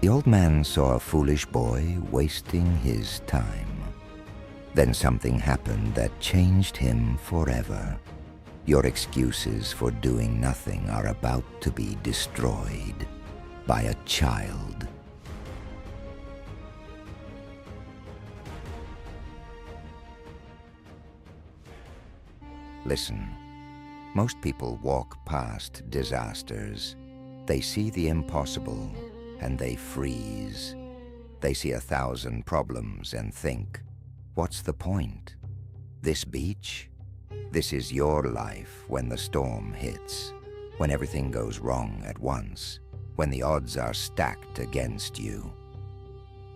The old man saw a foolish boy wasting his time. Then something happened that changed him forever. Your excuses for doing nothing are about to be destroyed by a child. Listen, most people walk past disasters. They see the impossible and they freeze. They see 1,000 problems and think, what's the point? This beach? This is your life when the storm hits, when everything goes wrong at once, when the odds are stacked against you.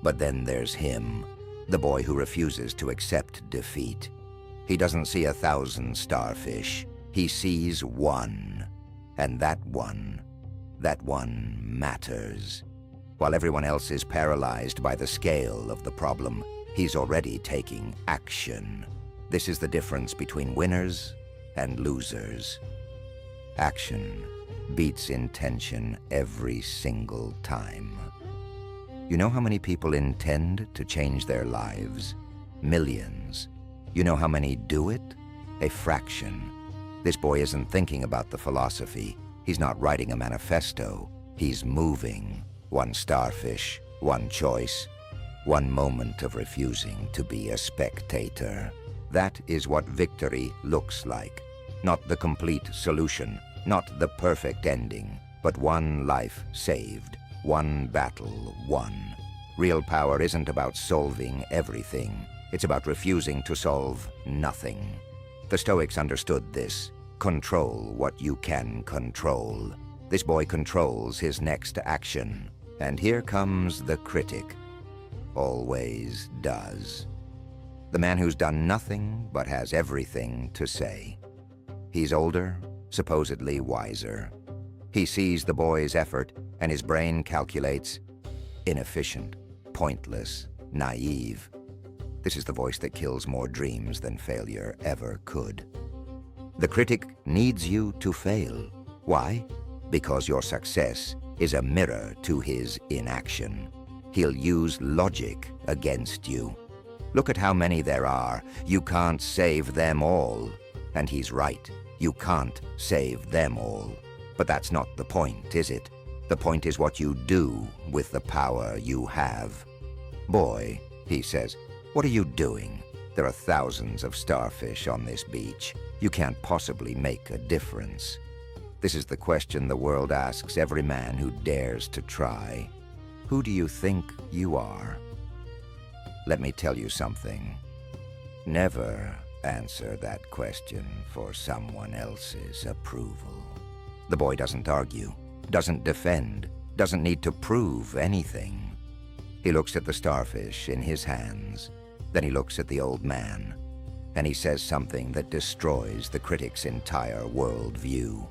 But then there's him, the boy who refuses to accept defeat. He doesn't see 1,000 starfish. He sees one, and that one matters. While everyone else is paralyzed by the scale of the problem, he's already taking action. This is the difference between winners and losers. Action beats intention every single time. You know how many people intend to change their lives? Millions. You know how many do it? A fraction. This boy isn't thinking about the philosophy. He's not writing a manifesto. He's moving. One starfish, one choice, one moment of refusing to be a spectator. That is what victory looks like. Not the complete solution, not the perfect ending, but one life saved, one battle won. Real power isn't about solving everything. It's about refusing to solve nothing. The Stoics understood this. Control what you can control. This boy controls his next action. And here comes the critic. Always does. The man who's done nothing but has everything to say. He's older, supposedly wiser. He sees the boy's effort and his brain calculates inefficient, pointless, naive. This is the voice that kills more dreams than failure ever could. The critic needs you to fail. Why? Because your success is a mirror to his inaction. He'll use logic against you. Look at how many there are. You can't save them all. And he's right. You can't save them all. But that's not the point, is it? The point is what you do with the power you have. Boy, he says, what are you doing? There are thousands of starfish on this beach. You can't possibly make a difference. This is the question the world asks every man who dares to try. Who do you think you are? Let me tell you something. Never answer that question for someone else's approval. The boy doesn't argue, doesn't defend, doesn't need to prove anything. He looks at the starfish in his hands, then he looks at the old man, and he says something that destroys the critic's entire worldview.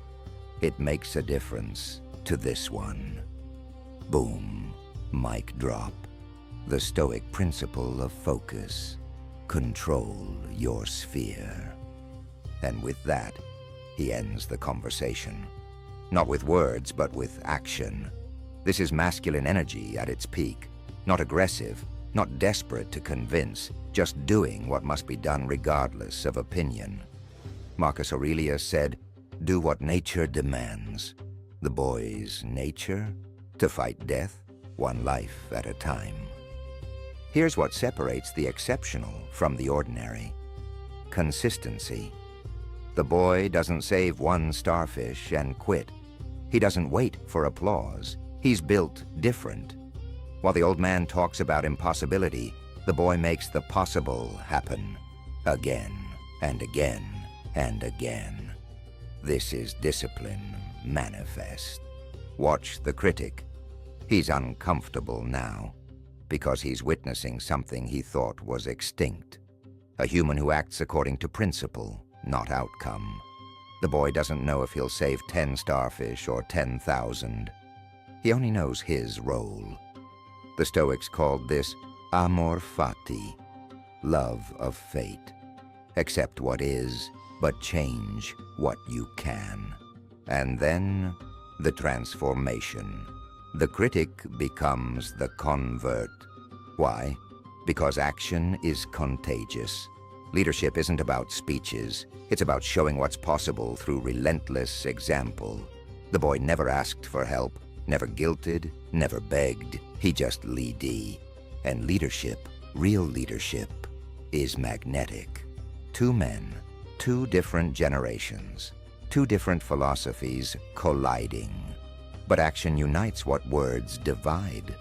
It makes a difference to this one. Boom, mic drop. The Stoic principle of focus. Control your sphere. And with that, he ends the conversation. Not with words, but with action. This is masculine energy at its peak. Not aggressive, not desperate to convince, just doing what must be done regardless of opinion. Marcus Aurelius said, "Do what nature demands." The boy's nature? To fight death, one life at a time. Here's what separates the exceptional from the ordinary. Consistency. The boy doesn't save one starfish and quit. He doesn't wait for applause. He's built different. While the old man talks about impossibility, the boy makes the possible happen. Again and again and again. This is discipline manifest. Watch the critic. He's uncomfortable now because he's witnessing something he thought was extinct. A human who acts according to principle, not outcome. The boy doesn't know if he'll save 10 starfish or 10,000. He only knows his role. The Stoics called this amor fati, love of fate. Accept what is, but change what you can. And then the transformation. The critic becomes the convert. Why? Because action is contagious. Leadership isn't about speeches. It's about showing what's possible through relentless example. The boy never asked for help, never guilted, never begged. He just leadee. And leadership, real leadership, is magnetic. Two men, two different generations, two different philosophies colliding. But action unites what words divide.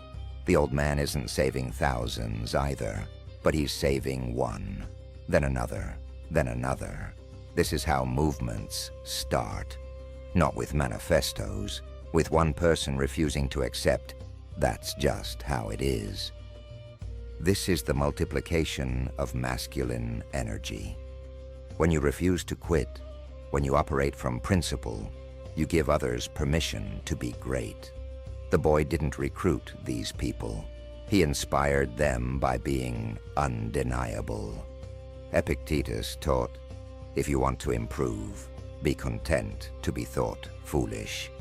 The old man isn't saving thousands either, but he's saving one, then another, then another. This is how movements start. Not with manifestos, with one person refusing to accept that's just how it is. This is the multiplication of masculine energy. When you refuse to quit, when you operate from principle, you give others permission to be great. The boy didn't recruit these people. He inspired them by being undeniable. Epictetus taught, if you want to improve, be content to be thought foolish.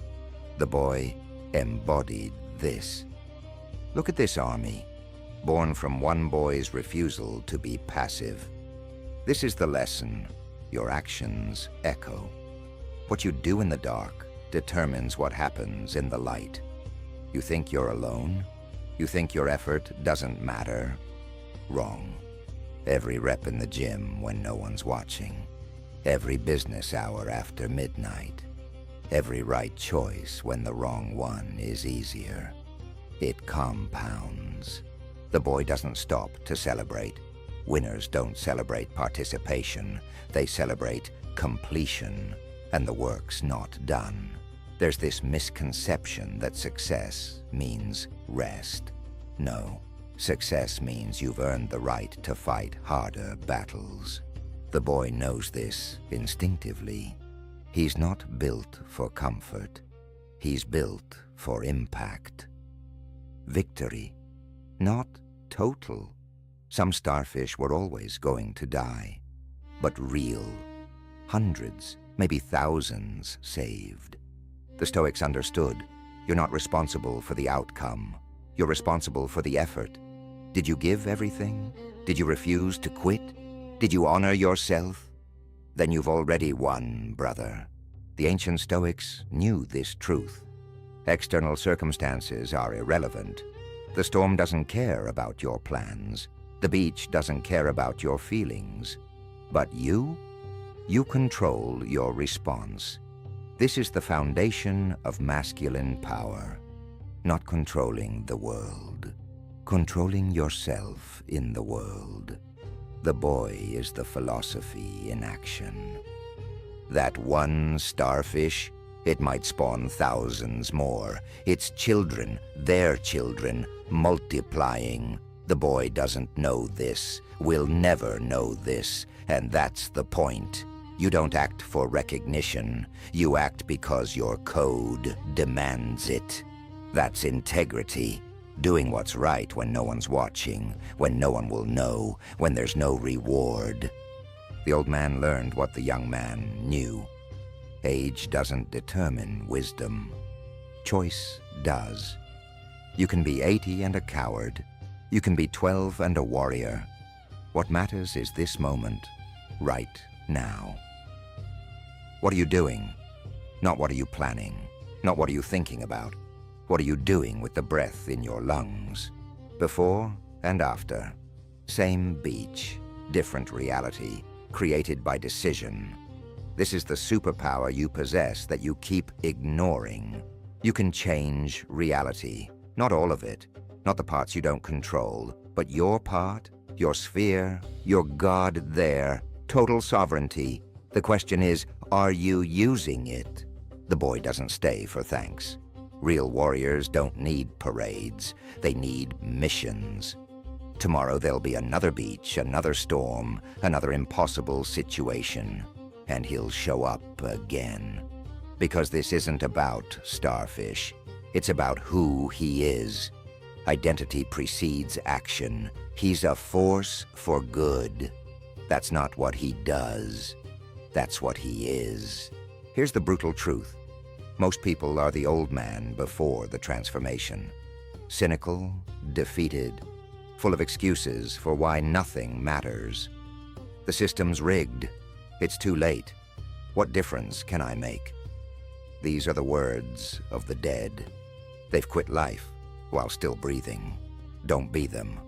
The boy embodied this. Look at this army, born from one boy's refusal to be passive. This is the lesson. Your actions echo. What you do in the dark determines what happens in the light. You think you're alone? You think your effort doesn't matter? Wrong. Every rep in the gym when no one's watching. Every business hour after midnight. Every right choice when the wrong one is easier. It compounds. The boy doesn't stop to celebrate. Winners don't celebrate participation. They celebrate completion, and the work's not done. There's this misconception that success means rest. No, success means you've earned the right to fight harder battles. The boy knows this instinctively. He's not built for comfort. He's built for impact. Victory, not total. Some starfish were always going to die, but real. Hundreds, maybe thousands saved. The Stoics understood, you're not responsible for the outcome. You're responsible for the effort. Did you give everything? Did you refuse to quit? Did you honor yourself? Then you've already won, brother. The ancient Stoics knew this truth. External circumstances are irrelevant. The storm doesn't care about your plans. The beach doesn't care about your feelings. But you control your response. This is the foundation of masculine power. Not controlling the world, controlling yourself in the world. The boy is the philosophy in action. That one starfish, it might spawn thousands more. Its children, their children, multiplying. The boy doesn't know this, will never know this, and that's the point. You don't act for recognition. You act because your code demands it. That's integrity. Doing what's right when no one's watching, when no one will know, when there's no reward. The old man learned what the young man knew. Age doesn't determine wisdom. Choice does. You can be 80 and a coward. You can be 12 and a warrior. What matters is this moment, right now. What are you doing? Not what are you planning? Not what are you thinking about? What are you doing with the breath in your lungs? Before and after. Same beach, different reality, created by decision. This is the superpower you possess that you keep ignoring. You can change reality. Not all of it, not the parts you don't control, but your part, your sphere, your God there, total sovereignty. The question is, are you using it? The boy doesn't stay for thanks. Real warriors don't need parades. They need missions. Tomorrow there'll be another beach, another storm, another impossible situation, and he'll show up again. Because this isn't about Starfish. It's about who he is. Identity precedes action. He's a force for good. That's not what he does. That's what he is. Here's the brutal truth. Most people are the old man before the transformation. Cynical, defeated, full of excuses for why nothing matters. The system's rigged. It's too late. What difference can I make? These are the words of the dead. They've quit life while still breathing. Don't be them.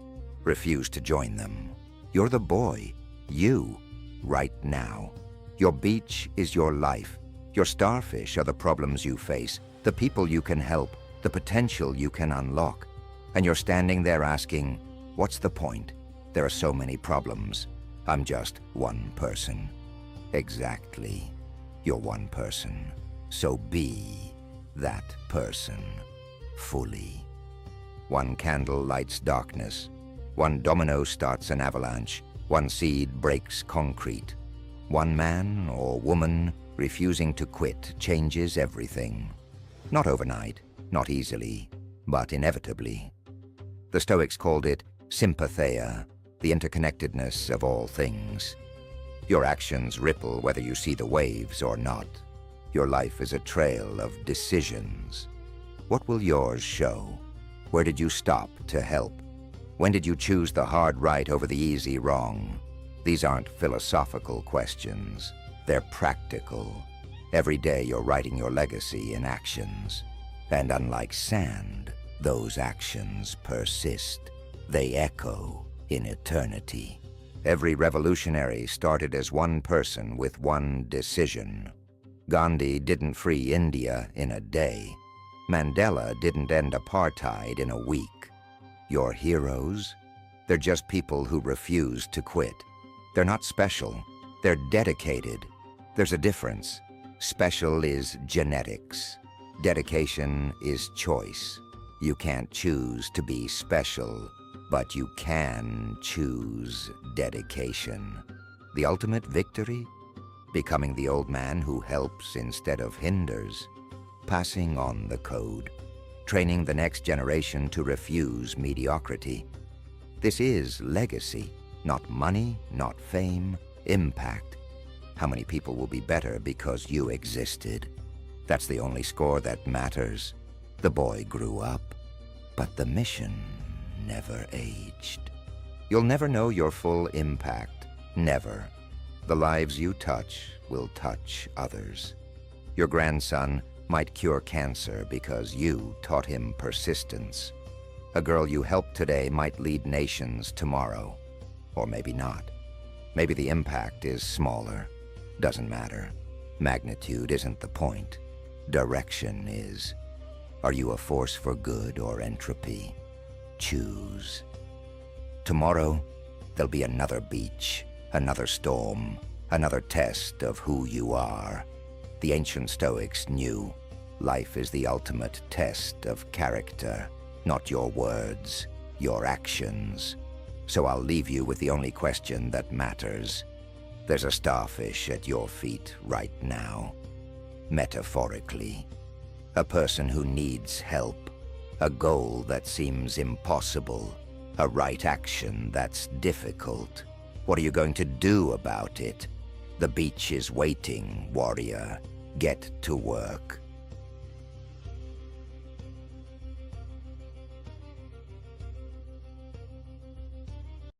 Refuse to join them. You're the boy. You. Right now. Your beach is your life. Your starfish are the problems you face, the people you can help, the potential you can unlock. And you're standing there asking, what's the point? There are so many problems. I'm just one person. Exactly. You're one person. So be that person fully. One candle lights darkness. One domino starts an avalanche. One seed breaks concrete. One man or woman refusing to quit changes everything. Not overnight, not easily, but inevitably. The Stoics called it sympatheia, the interconnectedness of all things. Your actions ripple whether you see the waves or not. Your life is a trail of decisions. What will yours show? Where did you stop to help? When did you choose the hard right over the easy wrong? These aren't philosophical questions. They're practical. Every day you're writing your legacy in actions. And unlike sand, those actions persist. They echo in eternity. Every revolutionary started as one person with one decision. Gandhi didn't free India in a day. Mandela didn't end apartheid in a week. Your heroes? They're just people who refuse to quit. They're not special. They're dedicated. There's a difference. Special is genetics. Dedication is choice. You can't choose to be special, but you can choose dedication. The ultimate victory? Becoming the old man who helps instead of hinders. Passing on the code. Training the next generation to refuse mediocrity. This is legacy. Not money, not fame, impact. How many people will be better because you existed? That's the only score that matters. The boy grew up, but the mission never aged. You'll never know your full impact. Never. The lives you touch will touch others. Your grandson might cure cancer because you taught him persistence. A girl you helped today might lead nations tomorrow. Or maybe not. Maybe the impact is smaller. Doesn't matter. Magnitude isn't the point. Direction is. Are you a force for good or entropy? Choose. Tomorrow, there'll be another beach, another storm, another test of who you are. The ancient Stoics knew life is the ultimate test of character, not your words, your actions. So I'll leave you with the only question that matters. There's a starfish at your feet right now. Metaphorically. A person who needs help. A goal that seems impossible. A right action that's difficult. What are you going to do about it? The beach is waiting, warrior. Get to work.